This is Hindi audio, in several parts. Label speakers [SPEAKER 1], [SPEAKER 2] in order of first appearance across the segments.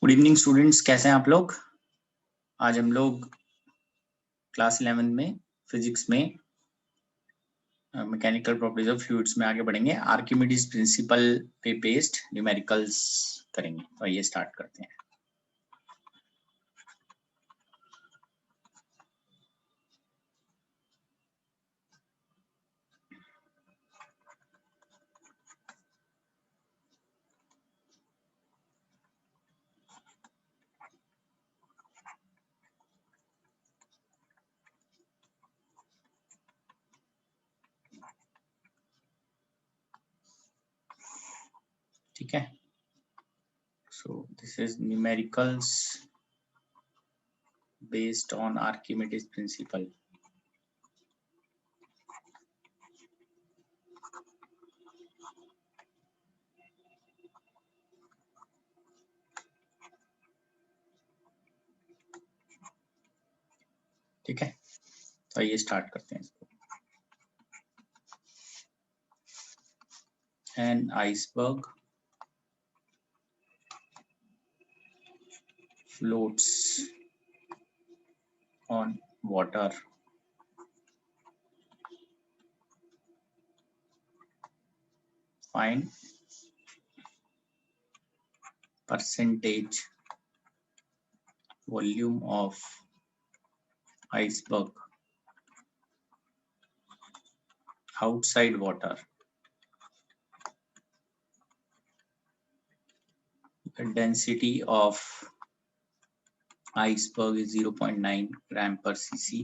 [SPEAKER 1] गुड इवनिंग स्टूडेंट्स, कैसे हैं आप लोग। आज हम लोग क्लास 11 में फिजिक्स में मैकेनिकल प्रॉपर्टीज ऑफ फ्लूइड्स में आगे बढ़ेंगे। आर्किमिडीज प्रिंसिपल पे बेस्ड न्यूमेरिकल्स करेंगे। तो आइए स्टार्ट करते हैं। ठीक है, so this is numericals based on Archimedes principle. ठीक है, तो आइए स्टार्ट करते हैं इसको। An iceberg floats on water find percentage volume of iceberg outside water. The density of iceberg is 0.9 gram per cc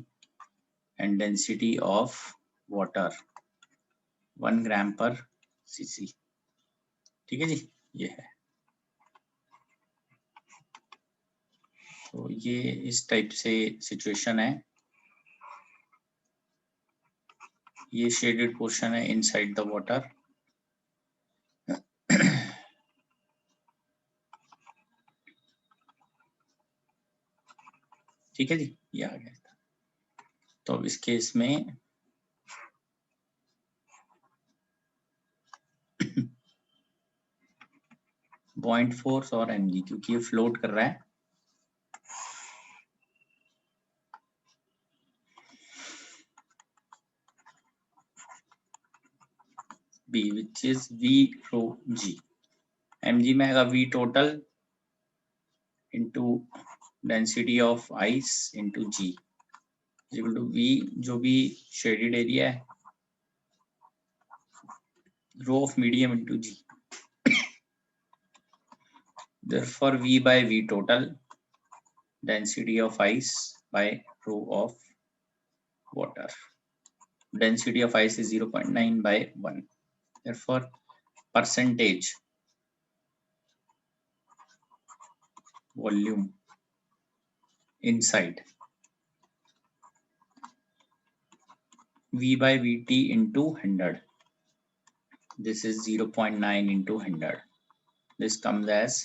[SPEAKER 1] and density of water 1 gram per cc। ठीक है जी, ये है। तो ये इस टाइप से सिचुएशन है। ये शेडेड पोर्शन है इनसाइड द वाटर। ठीक है जी, ये आ गया। तो अब इस केस में पॉइंट फोर्स और mg, क्योंकि ये फ्लोट कर रहा है, b which is v rho g। mg में आएगा v total into density of ice into g is equal to v, जो भी शेडेड एरिया है, rho of medium into g। therefore v by v total density of ice by rho of water। density of ice is 0.9 by 1। therefore percentage volume inside v by vt into 100, this is 0.9 into 100, this comes as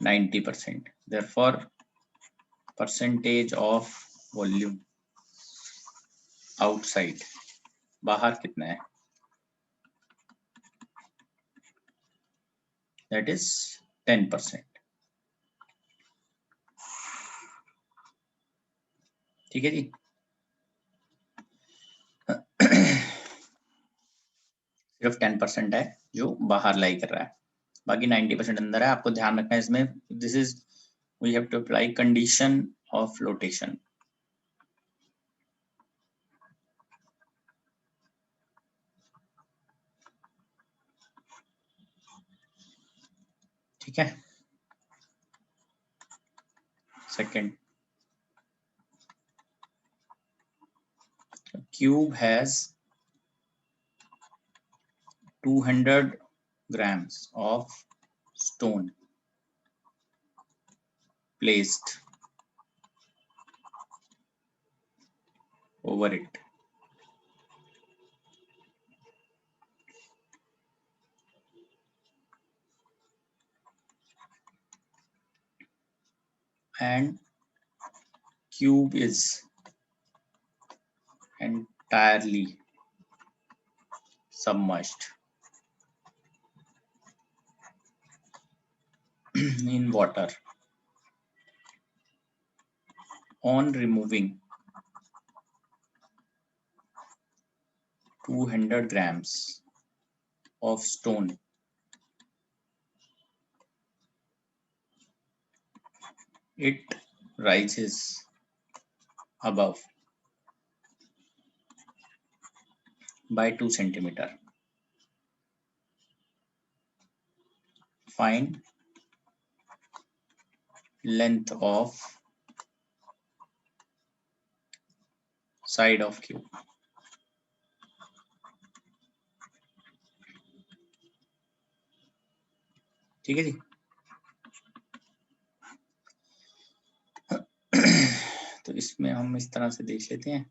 [SPEAKER 1] 90%। therefore percentage of volume outside, बाहर कितना है, that is 10%। ठीक है जी, सिर्फ 10% है जो बाहर लाई कर रहा है, बाकी 90% अंदर है। आपको ध्यान रखना है इसमें, this is we have to apply condition of flotation. ठीक है, second, cube has 200 grams of stone placed over it। and cube is entirely submerged in water on removing 200 grams of stone, it rises above by 2 centimeter. Find length of side of cube. ठीक है जी। तो इसमें हम इस तरह से देख लेते हैं।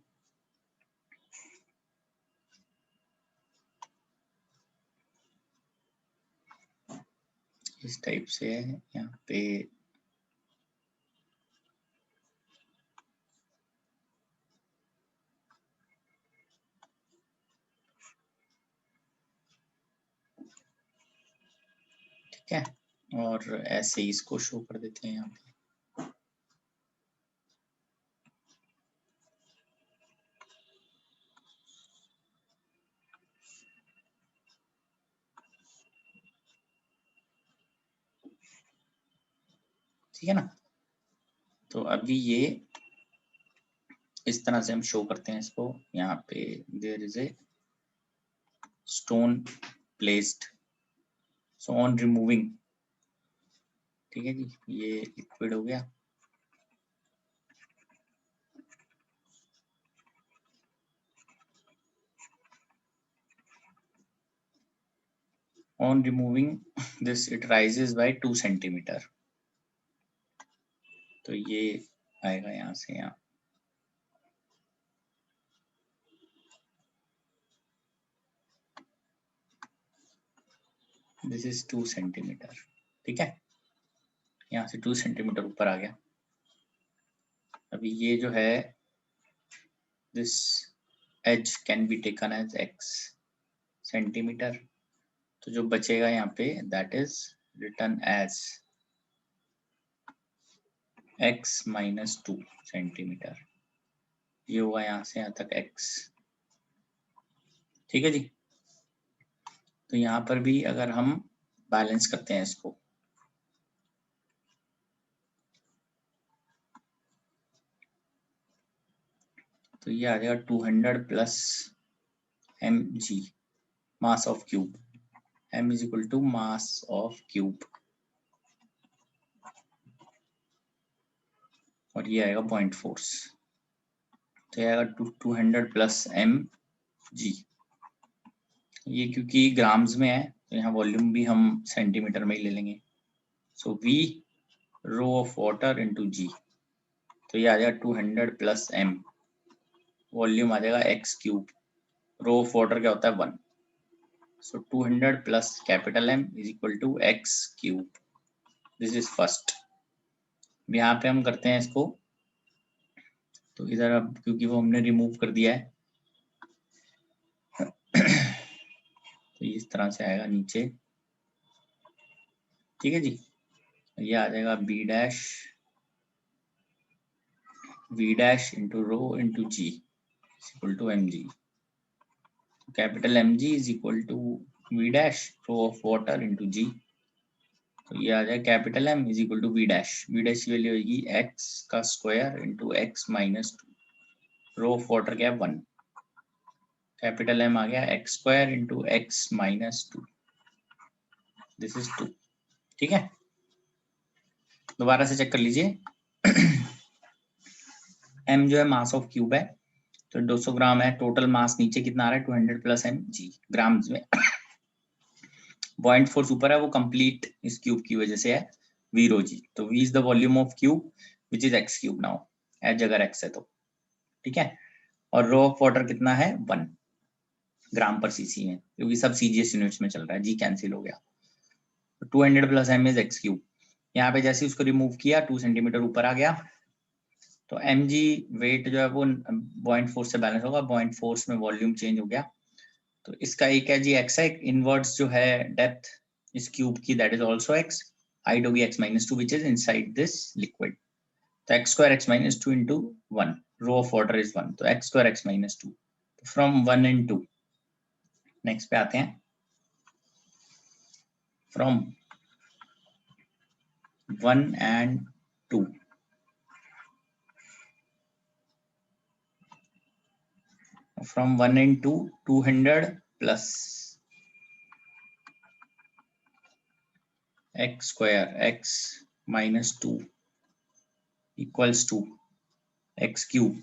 [SPEAKER 1] इस टाइप से है यहाँ पे। ठीक है, और ऐसे ही इसको शो कर देते हैं यहाँ पे। ठीक है ना। तो अभी ये इस तरह से हम शो करते हैं इसको। यहाँ पे there is a stone placed, so on removing, ठीक है जी, ये लिक्विड हो गया। On removing this, it rises by 2 centimeter. तो ये आएगा यहाँ से यहाँ। This is 2 centimeter, ठीक है, यहाँ से 2 सेंटीमीटर ऊपर आ गया। अभी ये जो है this edge can be taken as x centimetre, तो जो बचेगा यहाँ पे that is written as x minus 2 centimetre. ये होगा यहाँ से यहाँ तक x, ठीक है जी। तो यहाँ पर भी अगर हम बैलेंस करते हैं इसको, तो ये आ जाएगा 200 plus mg mass of cube, m is equal to mass of cube, और ये आएगा पॉइंट फोर्स। तो ये आएगा 200 प्लस mg। ये क्योंकि ग्राम्स में है तो यहाँ वॉल्यूम भी हम सेंटीमीटर में ही ले लेंगे। So v rho of water into g, तो ये आ जाएगा 200 प्लस m, वॉल्यूम आ जाएगा x cube, rho of water क्या होता है 1, so 200 plus capital M is equal to x cube. This is first. यहाँ पे हम करते हैं इसको, तो इधर अब क्योंकि वो हमने रिमूव कर दिया है तो इस तरह से आएगा नीचे, ठीक है जी। ये आ जाएगा b dash into rho into g equal to mg। Capital mg is equal to v dash rho of water into g, तो ये आ जाएगा capital M is equal to v dash की वैल्यू होगी x का square into x minus 2, rho of water क्या है 1, कैपिटल M आ गया x square into x minus 2, this is 2, ठीक है। दोबारा से चेक कर लीजिए। m जो है मास ऑफ क्यूब है, तो 200 ग्राम है, टोटल मास नीचे कितना आ रहा है 200 प्लस mg ग्राम्स में। पॉइंट फोर्स ऊपर है, वो कंप्लीट इस क्यूब की वजह से है v रो जी, तो v is the volume of cube which is x cube now, as अगर x है तो, ठीक है। और रो ऑफ वाटर कितना है 1 ग्राम पर सीसी में, क्योंकि सब सीजीएस यूनिट्स में चल रहा है, जी कैंसिल हो गया। 200 plus m is x cube. यहाँ पे जैसे उसको रिमूव किया 2 सेंटीमीटर ऊपर आ गया, तो mg वेट जो है वो पॉइंट फोर्स से बैलेंस होगा, पॉइंट फोर्स में वॉल्यूम चेंज हो गया। तो इसका एक है जी x है, इनवर्ड्स जो है डेप्थ इस क्यूब की that is also x। height होगी x minus 2 which is inside this liquid. तो x square x minus 2 into 1, row of water is 1, तो x square x minus 2, from 1 and 2. Next पे आते हैं, from 1 and 2. From 1 and 2, 200 plus x square x minus 2 equals to x cube.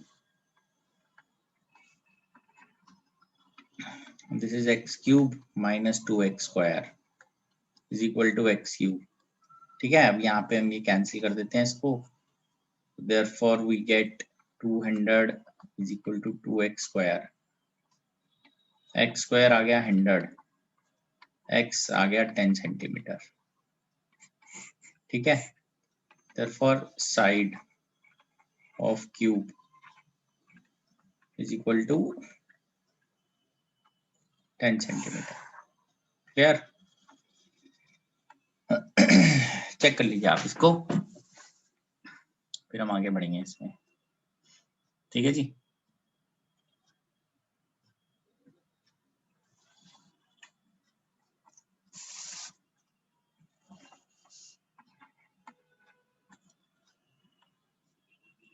[SPEAKER 1] This is x cube minus 2x square is equal to x cube. ठीक है, अब यहाँ पे हम ये कैंसिल कर देते हैं इसको. Therefore we get 200 is equal to 2x square. x square आ गया 100, x आ गया 10 सेंटीमीटर. ठीक है, therefore side of cube is equal to 10 centimetre. Clear? Check कर लीजिए आप इसको, फिर हम आगे बढ़ेंगे इसमें. ठीक है जी.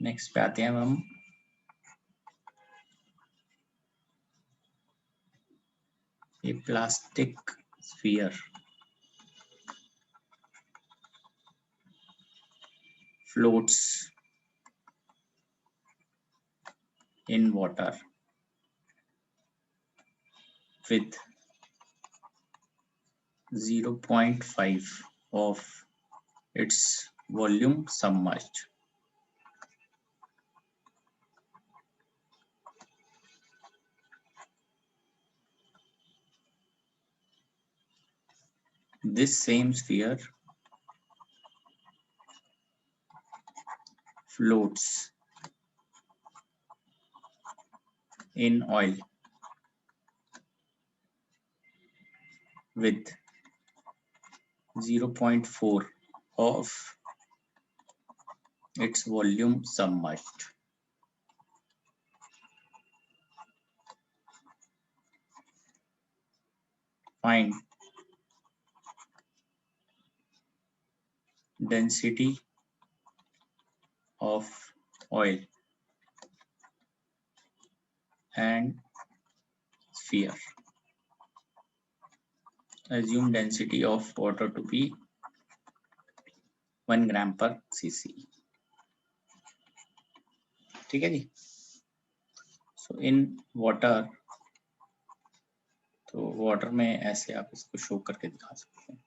[SPEAKER 1] नेक्स्ट पे आते हैं हम. ये plastic sphere floats in water with 0.5 of its volume submerged. This same sphere floats in oil with 0.4 of its volume submerged. Find density of oil and sphere. Assume density of water to be 1 gram per cc. ठीक है जी. So in water, तो वाटर में ऐसे आप इसको शो करके दिखा सकते हैं.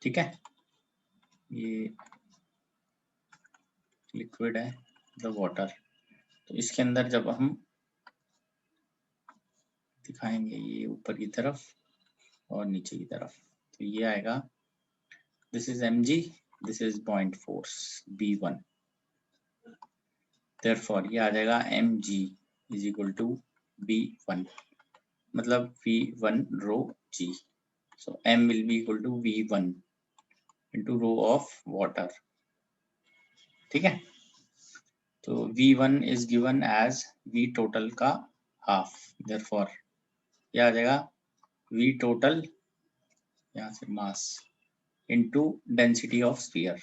[SPEAKER 1] ठीक है, ये लिक्विड है द वाटर, तो इसके अंदर जब हम दिखाएंगे ये ऊपर की तरफ और नीचे की तरफ, तो ये आएगा, this is mg, this is point force b1. therefore ये आ जाएगा mg is equal to b1, मतलब v1 row g. so m will be equal to v1 into row of water. ठीक है, तो v1 is given as v total का हाफ. therefore ये आ जाएगा v total, यहाँ से मास, into density of sphere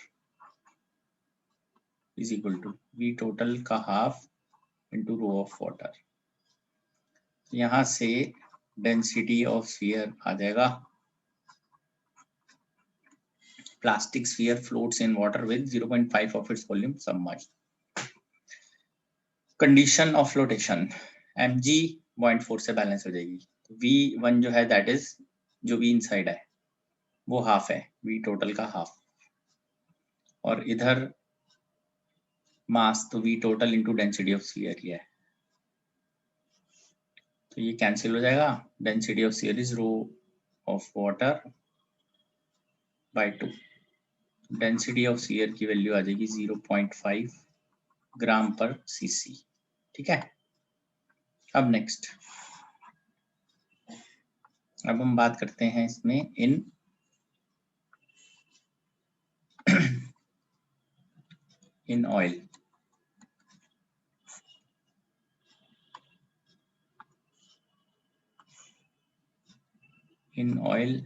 [SPEAKER 1] is equal to v total का half into row of water. यहाँ से density of sphere आ जाएगा, plastic sphere floats in water with 0.5 of its volume submerged. Condition of flotation, mg 0.4 से बैलेंस हो जाएगी. v1 जो है दैट इज जो v इनसाइड है वो हाफ है, v टोटल का हाफ, और इधर मास तो v total into density of sphere ही है, तो ये कैंसिल हो जाएगा. Density of sphere is rho of water by 2. Density of sphere की वैल्यू आ जाएगी 0.5 ग्राम पर सीसी. ठीक है, अब नेक्स्ट अब हम बात करते हैं इसमें in in oil. In oil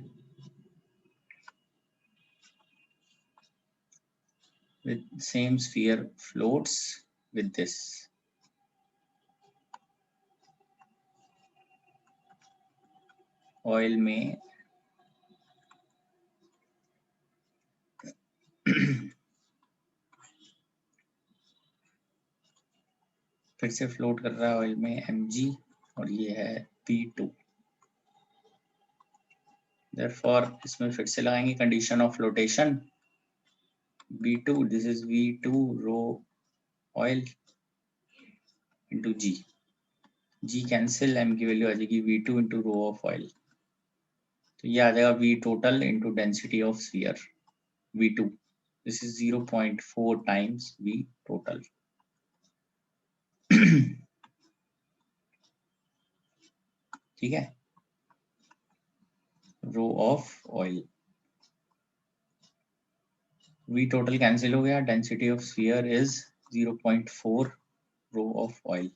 [SPEAKER 1] with same sphere floats with this. Oil में फिर से फ्लोट कर रहा है ऑयल में mg और ये है p2। therefore इसमें फिर से लगाएंगे condition of flotation v2, this is v2 rho oil into g cancel, m की वैल्यू आ जाएगी v2 into rho of oil. तो ये आ जाएगा v total into density of sphere v2, this is 0.4 times v total. ठीक है, rho of oil, v total cancel हो गया, density of sphere is 0.4 rho of oil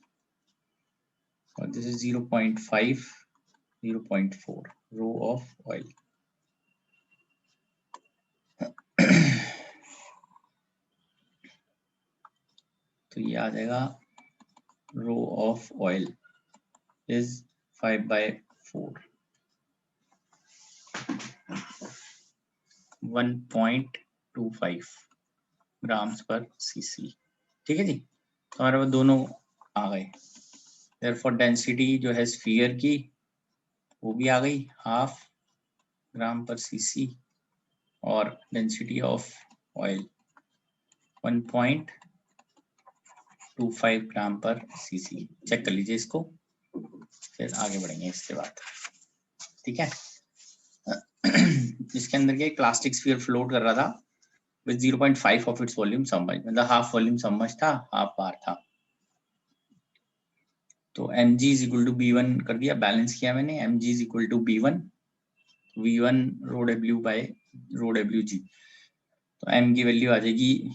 [SPEAKER 1] और this is 0.5 0.4 rho of oil. तो ये आ जाएगा rho of oil is 5/4 1.25 grams पर सीसी। ठीक है जी, तो हमारे पास दोनों आ गए। therefore डेंसिटी जो है स्फीयर की वो भी आ गई 1/2 ग्राम पर सीसी और डेंसिटी ऑफ ऑयल 1.25 ग्राम पर सीसी। चेक कर लीजिए इसको, फिर आगे बढ़ेंगे इसके बाद। ठीक है, इसके अंदर क्या प्लास्टिक स्फीयर फ्लोट कर रहा था with 0.5 of its volume submerge, मतलब हाफ वॉल्यूम सबमर्ज था, हाफ बार था। तो mg is equal to b1 कर दिया, बैलेंस किया मैंने, mg is equal to b1 v1 rho w by rho wg। तो m की वैल्यू आ जाएगी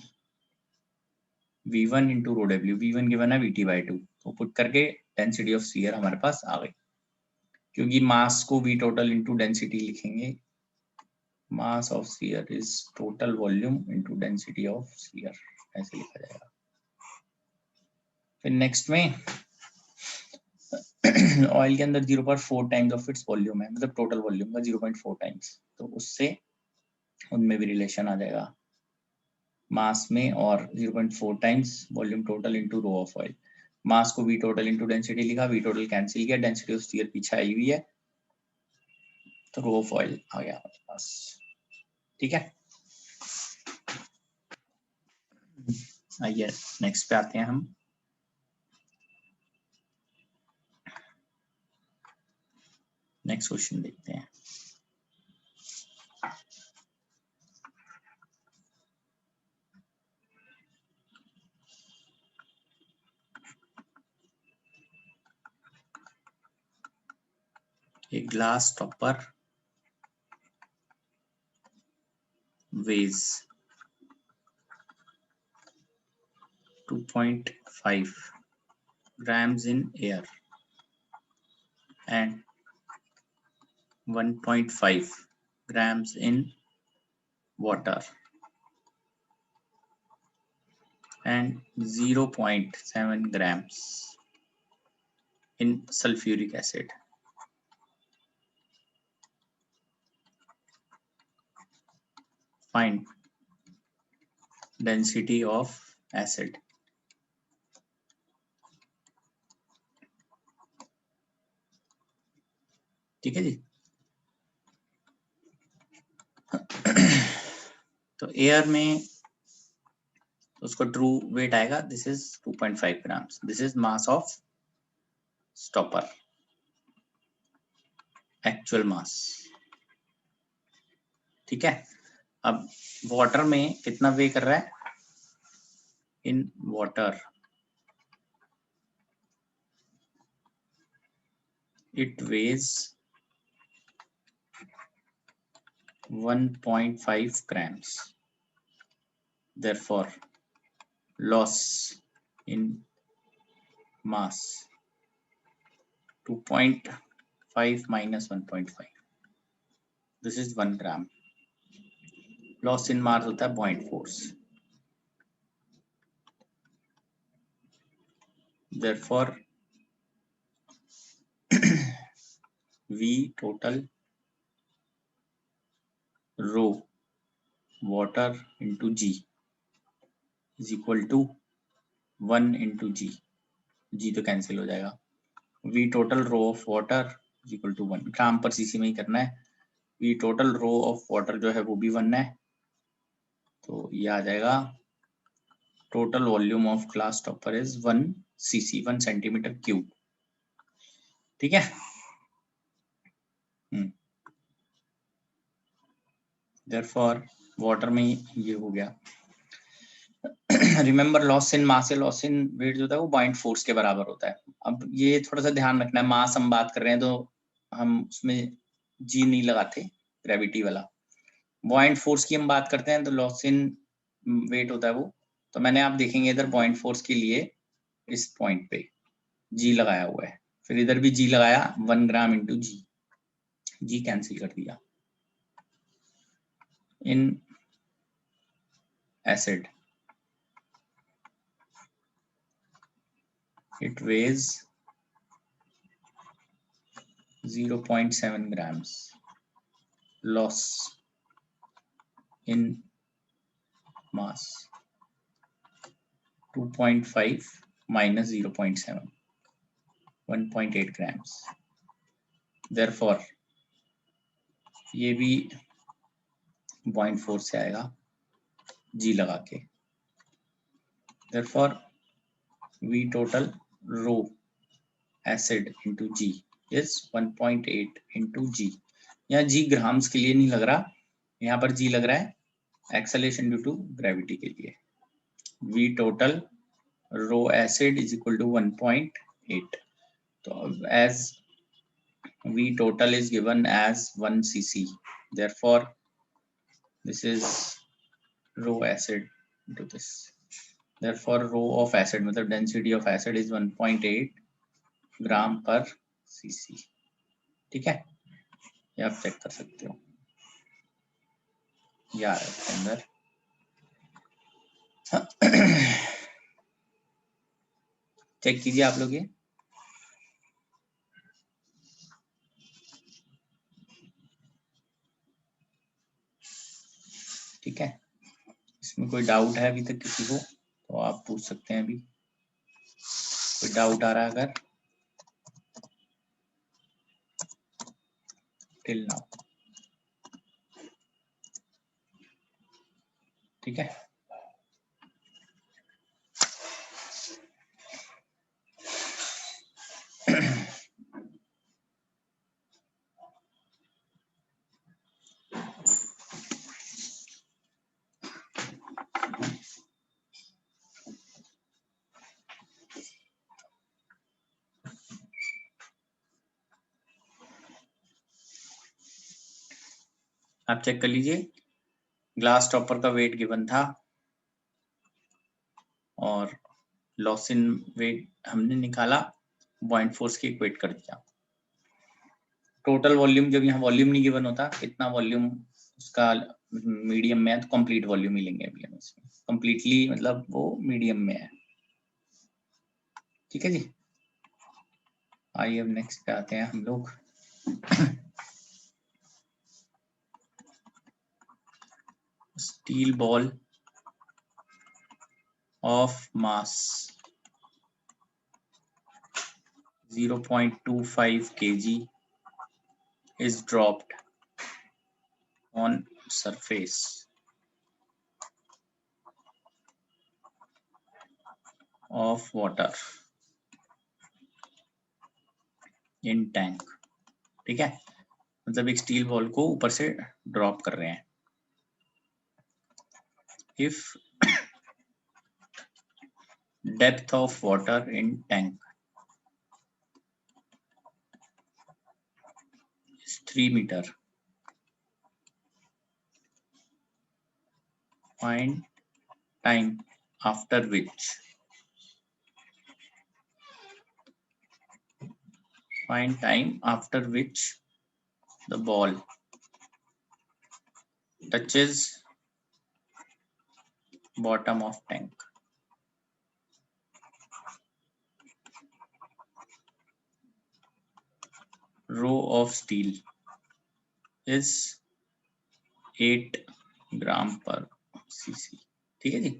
[SPEAKER 1] v1 into rho w, v1 given है vt/2। तो पुट करके डेंसिटी ऑफ स्फीयर हमारे पास आ गई, क्योंकि मास को v टोटल इंटू डेंसिटी लिखेंगे, mass of sphere is total volume into density of sphere, ऐसे लिखा जाएगा। फिर नेक्स्ट में ऑयल के अंदर 0.4 टाइम्स ऑफ इट्स वॉल्यूम है, मतलब टोटल वॉल्यूम का 0.4 टाइम्स, तो उससे उनमें भी रिलेशन आ जाएगा मास में, और 0.4 times volume total into rho of oil. Mass को v टोटल इंटू डेंसिटी लिखा, v टोटल कैंसिल किया, डेंसिटी ऑफ स्फीयर पीछे आई हुई है, तो रो ऑफ ऑयल आ गया हमारे पास। ठीक है, आइए नेक्स्ट पे आते हैं हम। नेक्स्ट क्वेश्चन देखते हैं। एक glass topper weighs 2.5 grams in air and 1.5 grams in water and 0.7 grams in sulfuric acid. Find density of acid. ठीक है जी, तो एयर में उसका ट्रू वेट आएगा, this is 2.5 grams, this is mass of stopper, actual mass. ठीक है, अब वाटर में कितना वे कर रहा है, in water it weighs 1.5 grams. Therefore, loss in mass 2.5 minus 1.5. This is 1 gram. Loss in mass होता है buoyant force. Therefore, V total rho water into G is equal to 1 into G. G तो कैंसिल हो जाएगा. V total rho of water is equal to 1. ग्राम पर सीसी में ही करना है. V total rho of water जो है वो भी 1 है, तो ये आ जाएगा total volume of glass topper is 1 cc, 1 centimeter cube. ठीक है. Therefore, water में ये हो गया. रिमेंबर लॉस इन मास या लॉस इन वेट जो होता है वो buoyant फोर्स के बराबर होता है. अब ये थोड़ा सा ध्यान रखना है, मास हम बात कर रहे हैं तो हम उसमें जी नहीं लगाते, ग्रेविटी वाला. buoyant फोर्स की हम बात करते हैं तो लॉस इन वेट होता है वो. तो मैंने आप देखेंगे इधर buoyant फोर्स के लिए इस पॉइंट पे जी लगाया हुआ है, फिर इधर भी जी लगाया 1 ग्राम इंटू जी. जी कैंसिल कर दिया. In acid it weighs 0.7 grams. Loss in mass 2.5 minus 0.7, 1.8 grams. Therefore, ये भी buoyant force से आएगा G लगा के. Therefore, V total rho acid into G is 1.8 into G. यहाँ G ग्राम्स के लिए नहीं लग रहा, यहाँ पर G लग रहा है एक्सेलरेशन ड्यू टू ग्रेविटी के लिए. V total rho acid is equal to 1.8. So as V total is given as 1 cc, therefore this is rho acid into this. Therefore rho of acid मतलब density of acid is 1.8 ग्राम पर cc. ठीक है, ये आप चेक कर सकते हो. यार इसके अंदर चेक कीजिए आप लोग ये. ठीक है, इसमें कोई डाउट है अभी तक किसी को तो आप पूछ सकते हैं. अभी कोई डाउट आ रहा है अगर टिल नाउ. ठीक है, आप चेक कर लीजिए. ग्लास टॉपर का वेट गिवन था और लॉस इन वेट हमने निकाला, buoyant फोर्स की इक्वेट कर दिया. टोटल वॉल्यूम जब यहाँ वॉल्यूम नहीं गिवन होता, कितना वॉल्यूम उसका मीडियम में है तो कंप्लीट वॉल्यूम ही लेंगे अभी हम इसमें. कंप्लीटली मतलब वो मीडियम में है. ठीक है जी. आइए अब नेक्स्ट पे आते हैं हम लोग. Steel ball of mass 0.25 kg is dropped on surface of water in tank. ठीक है, मतलब एक स्टील बॉल को ऊपर से ड्रॉप कर रहे हैं. If depth of water in tank is 3 meter, find time after which the ball touches bottom of tank. Row of steel is 8 ग्राम पर cc. ठीक है जी.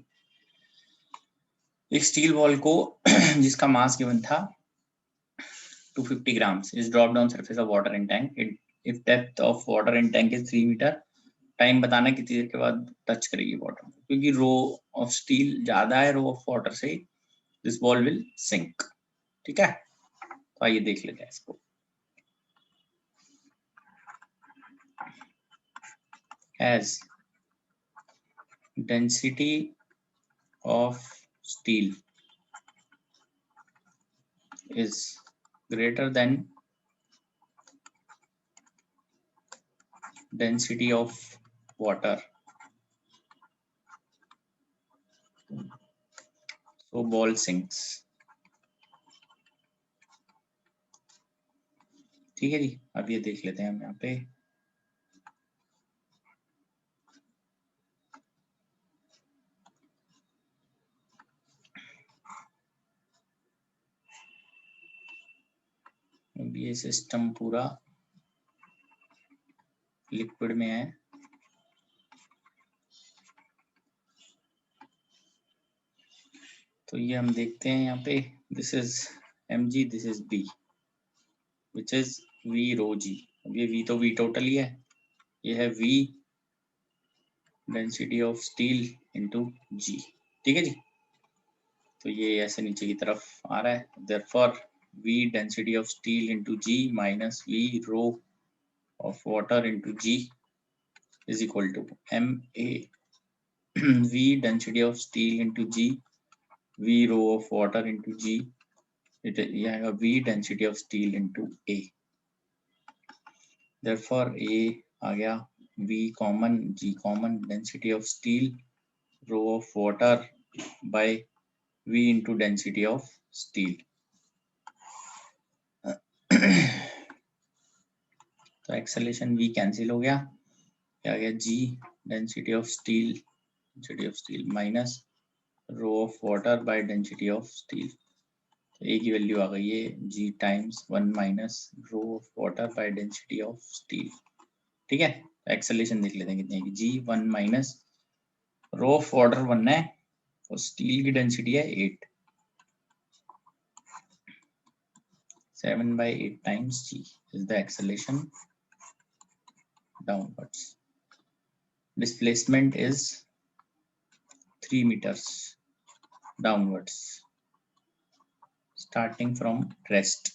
[SPEAKER 1] एक स्टील बॉल को जिसका मास गिवन था 250 grams is dropped on surface of water in tank. If depth of water in tank is 3 meter, time बताना कितनी देर के बाद टच करेगी बॉटम, क्योंकि रो ऑफ स्टील ज्यादा है रो ऑफ वाटर से, दिस बॉल विल सिंक. ठीक है, तो आइए देख लेते हैं इसको. As density of steel is greater than density of water, so ball sinks. ठीक है जी, अब ये देख लेते हैं हम यहाँ पे. अब ये सिस्टम पूरा लिक्विड में है. तो ये हम देखते हैं यहाँ पे, this is mg, this is b, which is v rho g. अब ये v तो v टोटल ही है, ये है v density of steel into g. ठीक है जी, तो ये ऐसे नीचे की तरफ आ रहा है. Therefore v density of steel into g minus v rho of water into g is equal to ma v density of steel into g v rho of water into g, ये आएगा v density of steel into a. Therefore a आ गया, v common, g common, density of steel rho of water by v into density of steel. तो एक्सेलेरेशन v कैंसिल हो गया, क्या आ गया g density of steel minus rho of water by density of steel. तो a की वैल्यू आ गई है g times 1 minus rho of water by density of steel. ठीक है, एक्सेलेरेशन देख लेते हैं कितनी है. g 1 minus rho of water 1 है और स्टील की डेंसिटी है 8, 7 by 8 times g is the acceleration downwards. Displacement is 3 meters downwards starting from rest.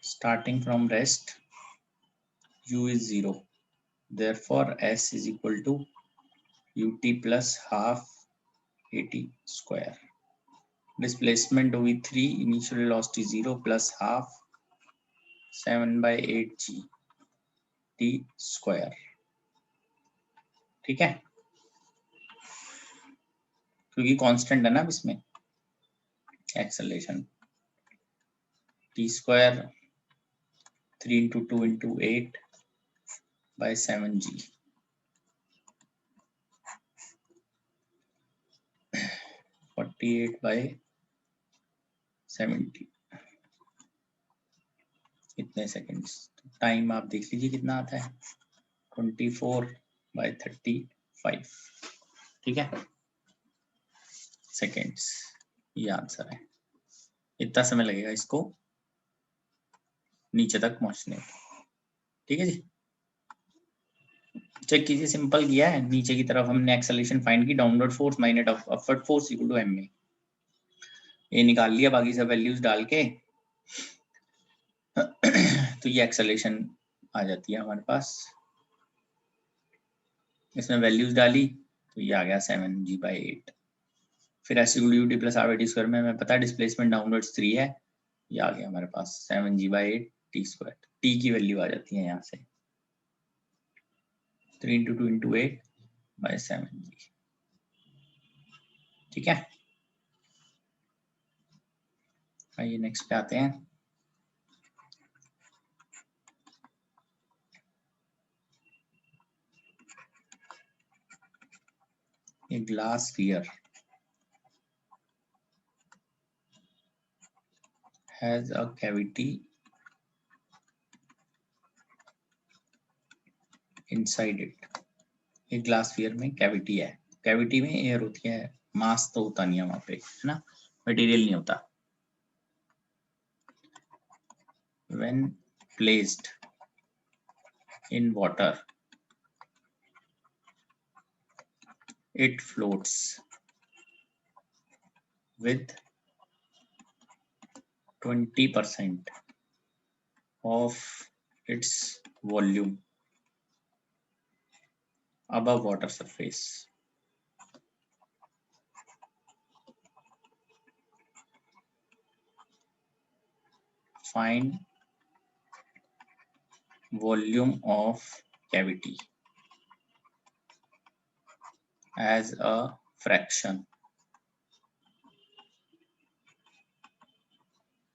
[SPEAKER 1] Starting from rest, u is 0. Therefore, s is equal to ut plus half at square. Displacement v3, initial velocity 0 plus half 7 by 8 g t square. ठीक है, क्योंकि कांस्टेंट है ना इसमें acceleration. t square 3 into 2 into 8 by 7g. 48 by 70. कितने सेकंड्स, टाइम आप देख लीजिए कितना आता है, 24 by 35. ठीक है, सेकंड्स, ये आंसर है. इतना समय लगेगा इसको नीचे तक पहुंचने. ठीक है जी, चेक कीजिए, सिंपल किया है. नीचे की तरफ हमने एक्सेलरेशन फाइंड की, downward force minus upward force equal to ma. ये निकाल लिया बाकी सब वैल्यूज डाल के. तो ये एक्सेलरेशन आ जाती है हमारे पास. इसमें वैल्यूज डाली तो ये आ गया 7g by 8. फिर s = ut plus r/t square में हमें पता है डिस्प्लेसमेंट डाउनवर्ड्स 3 है, ये आ गया हमारे पास 7g/8 t²। t की वैल्यू आ जाती है यहाँ से 3 × 2 × 8/7g। ठीक है, आइए नेक्स्ट पे आते हैं। A glass sphere has a cavity inside it। एक ग्लास स्फीयर में कैविटी है, कैविटी में एयर होती है, मास तो होता नहीं है वहां पे, है ना, मटेरियल नहीं होता। When placed in water, it floats with 20% of its volume above water surface। Find volume of cavity as a fraction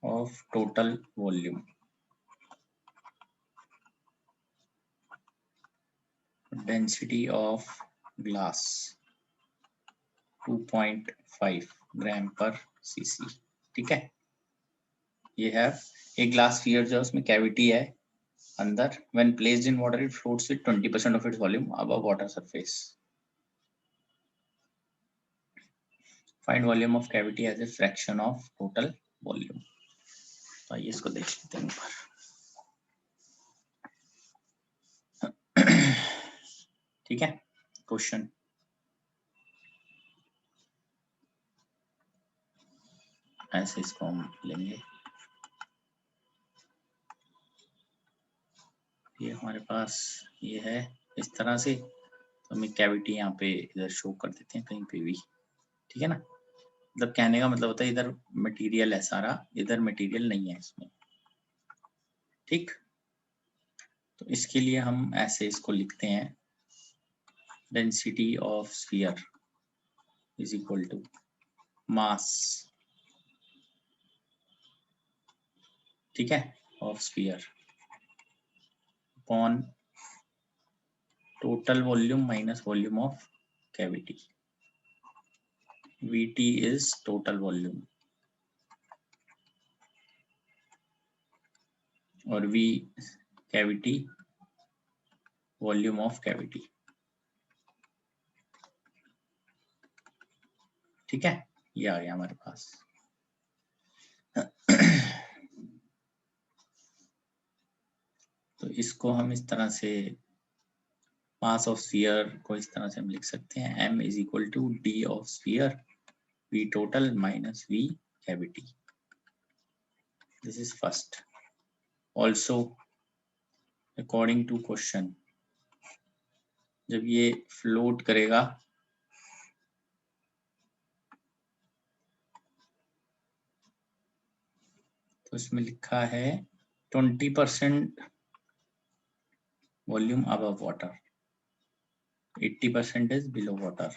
[SPEAKER 1] of total volume। Density of glass 2.5 ग्राम पर cc। ठीक है, ये है एक ग्लास स्फीयर जो उसमें कैविटी है अंदर। when placed in water it floats with 20% of its volume above water surface। find volume of cavity as a fraction of total volume। तो आइए इसको देख लेते हैं ऊपर। ठीक है, क्वेश्चन ऐसे इसको हम लेंगे। ये हमारे पास ये है इस तरह से, तो हमें कैविटी यहाँ पे इधर शो कर देते हैं कहीं पे भी। ठीक है ना, मतलब कहने का मतलब होता है इधर मटेरियल है सारा, इधर मटेरियल नहीं है इसमें। ठीक, तो इसके लिए हम ऐसे इसको लिखते हैं, density of sphere is equal to mass, ठीक है, of sphere upon total volume minus volume of cavity. Vt is total volume और V cavity volume of cavity. ठीक है, ये आ गया हमारे पास। तो इसको हम इस तरह से, मास ऑफ स्फीयर को इस तरह से हम लिख सकते हैं, m is equal to d of sphere v total minus v cavity. This is first. Also according to question, जब ये फ्लोट करेगा तो इसमें लिखा है 20% volume above water, 80% is below water.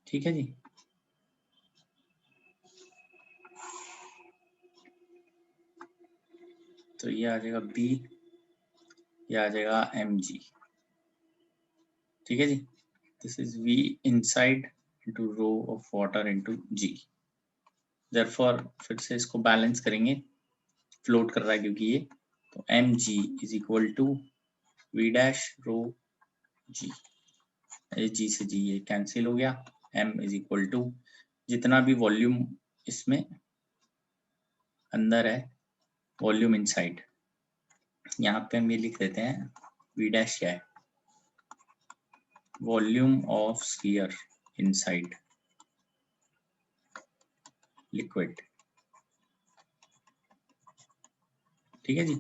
[SPEAKER 1] ठीक है जी, तो ये आ जाएगा B, ये आ जाएगा mg। ठीक है जी, this is V inside into rho of water into G। Therefore फिर से इसको बैलेंस करेंगे, फ्लोट कर रहा है क्योंकि ये, तो mg is equal to V dash rho G। G से G ये कैंसिल हो गया, m इज इक्वल टू जितना भी वॉल्यूम इसमें अंदर है, वॉल्यूम इनसाइड, यहाँ पे हम ये लिख देते हैं V डैश क्या है, volume of sphere inside liquid, ठीक है जी।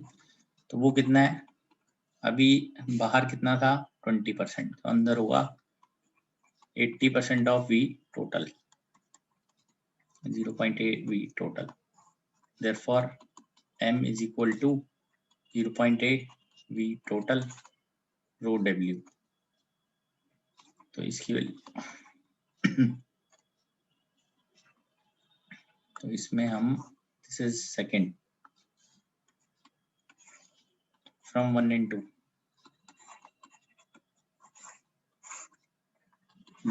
[SPEAKER 1] तो वो कितना है, अभी बाहर कितना था 20%, तो अंदर होगा 80% of V total, 0.8 V total, therefore M is equal to 0.8 V total rho W। तो इसकी वैल्यू तो इसमें हम this is second from 1 and 2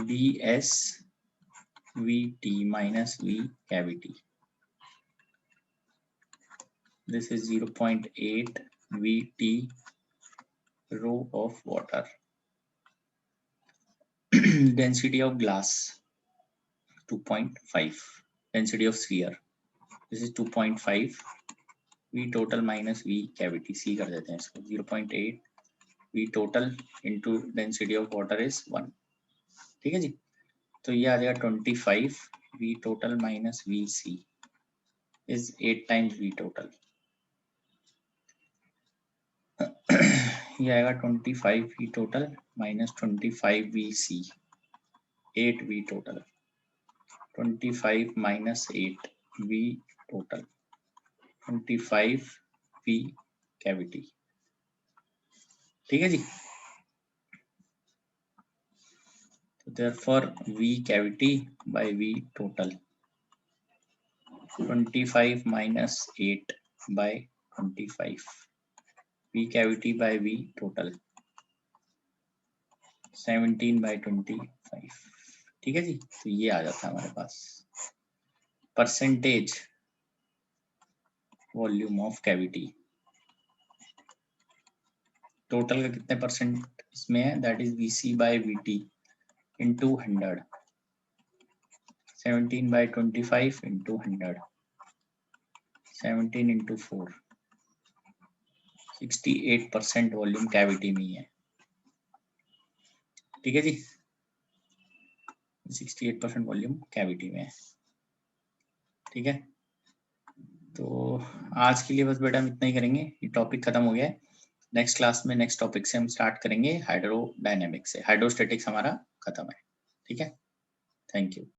[SPEAKER 1] BS VT minus V cavity, this is 0.8 VT row of water. Density of glass 2.5, density of sphere this is 2.5 V total minus V cavity, C कर देते हैं इसको, 0.8 V total into density of water is 1, ठीक है जी। तो ये आ जाएगा 25 V total minus VC is 8 times V total। ये आएगा 25 V total minus 25 VC, 8 V total, 25 minus 8 V total, 25 V cavity, ठीक है जी। तो therefore V cavity by V total, 25 minus 8 by 25, V cavity by V total 17 by 25, ठीक है जी। तो ये आ जाता है हमारे पास percentage volume of cavity, total का कितने परसेंट इसमें है, that is VC by VT into 100, 17 by 25 into 100, 17 into 4, 68% volume cavity में ही है, ठीक है जी। 68% वॉल्यूम कैविटी में है, ठीक है। तो आज के लिए बस बेटा हम इतना ही करेंगे, ये टॉपिक खत्म हो गया है। नेक्स्ट क्लास में नेक्स्ट टॉपिक से हम स्टार्ट करेंगे हाइड्रोडायनेमिक्स से, हाइड्रोस्टैटिक्स हमारा खत्म है, ठीक है। Thank you.